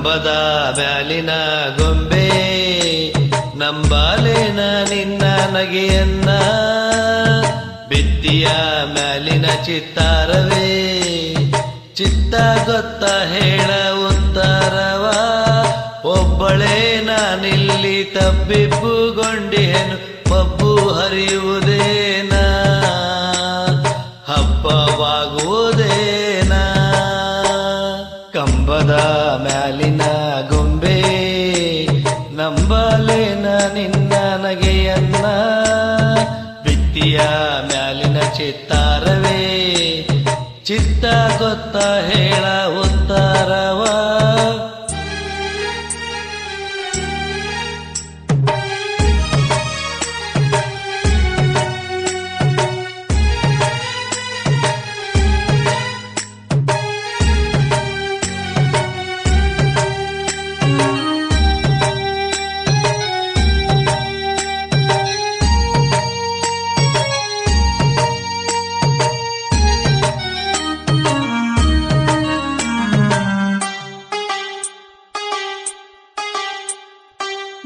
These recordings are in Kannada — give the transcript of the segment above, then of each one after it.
ಕಂಬದ ಮ್ಯಾಲಿನ ಗೊಂಬೆ ನಂಬಾಲೇನ ನಿನ್ನ ನಗೆಯನ್ನ ಬಿತ್ತಿಯ ಮ್ಯಾಲಿನ ಚಿತ್ತಾರವೇ ಚಿತ್ತ ಗೊತ್ತ ಹೇಳ ಉತ್ತರವ ಒಬ್ಬಳೇ ನಾನಿಲ್ಲಿ ತಬ್ಬಿಬ್ಬುಗೊಂಡಿಹೆನು ಮಬ್ಬು ಹರಿಯುವುದೇನ ಹಬ್ಬವಾಗುವುದೇನ ಕಂಬದ ಮ್ಯಾಲಿನ ಗೊಂಬೆ ನಂಬಲೇನ ನಿನ್ನ ನಗೆಯನ್ನ ಬಿತ್ತಿಯ ಮ್ಯಾಲಿನ ಚಿತ್ತಾರವೇ ಚಿತ್ತ ಗೊತ್ತ ಹೇಳ ಉತ್ತರವ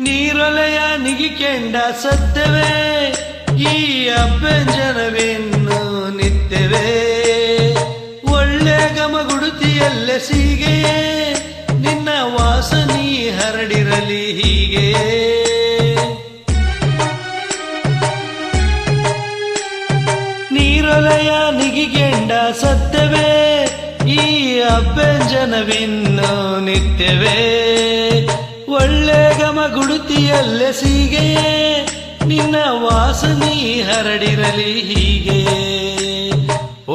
ನೀರೊಲೆಯ ನಿಗಿಕೆಂಡ ಸತ್ಯವೇ ಈ ಅಭ್ಯಂಜನವೆನ್ನು ನಿತ್ಯವೇ ಒಳ್ಳೆ ಗಮಗುಡುತಿಯಲ್ಲೇ ಸೀಗೆಯೇ ನಿನ್ನ ವಾಸನಿ ಹರಡಿರಲಿ ಹೀಗೆ ನೀರೊಲೆಯ ನಿಗಿಕೆಂಡ ಸತ್ಯವೇ ಈ ಅಭ್ಯಂಜನವಿನ್ನು ನಿತ್ಯವೇ ಒಳ್ಳೆ ಗಮಗುಡುತಿಯಲ್ಲೇ ಸೀಗೆಯೇ ನಿನ್ನ ವಾಸನಿ ಹರಡಿರಲಿ ಹೀಗೆ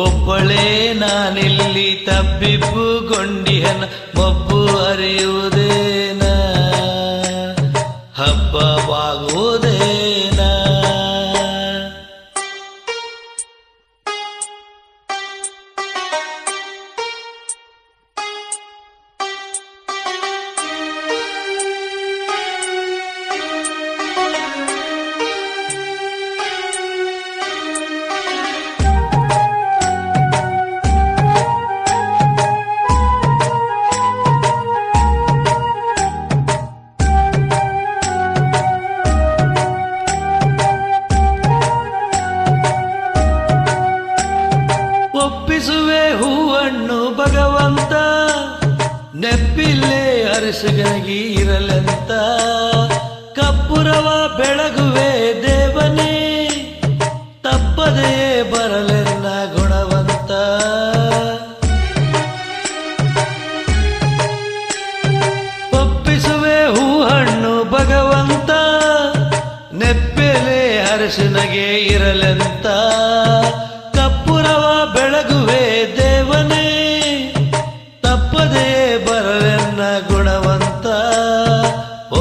ಒಬ್ಬಳೇ ನಾನಿಲ್ಲಿ ತಬ್ಬಿಬ್ಬುಗೊಂಡಿಹನ ಮಬ್ಬು ಹರಿಯುವುದೇನ ಹಬ್ಬವಾಗುವುದೇನ ಒಪ್ಪಿಸುವೆ ಹೂವನ್ನು ಭಗವಂತ ನೆಪ್ಪಿಲ್ಲೇ ಅರಸಗನಿಗೆ ಇರಲೆಂತ ಕಪ್ಪುರವ ಬೆಳಗುವೆ ದೇವನೇ ತಪ್ಪದೇ ಬರಲೆನ್ನ ಗುಣವಂತ ಒಪ್ಪಿಸುವೆ ಹೂಹಣ್ಣು ಭಗವಂತ ನೆಪ್ಪೆಲೆ ಅರಸನಿಗೆ ಇರಲೆಂತ ಕಪ್ಪುರವ ಬೆಳಗುವೆ ದೇವನೇ ತಪ್ಪದೇ ಬರಲೆನ್ನ ಗುಣವಂತ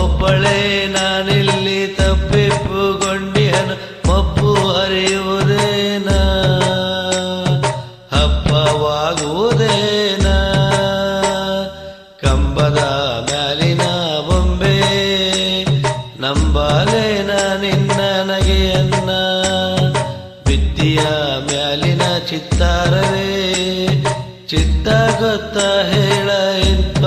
ಒಬ್ಬಳೇ ನಾನಿಲ್ಲಿ ತಬ್ಬಿಬ್ಬುಗೊಂಡಿಹನು ಮಬ್ಬು ಹರಿಯುವುದೇನ ಹಬ್ಬವಾಗುವುದೇನ ಕಂಬದ ಮ್ಯಾಲಿನ ಬೊಂಬೆ ನಂಬಲೇನ ನಿನ್ನ ನಗೆಯನ್ನ ಬಿತ್ತಿಯ ಮ್ಯಾಲಿನ ಚಿತ್ತಾರವೇ ಚಿತ್ತ ಗೊತ್ತ ಹೇಳ ಇಂತ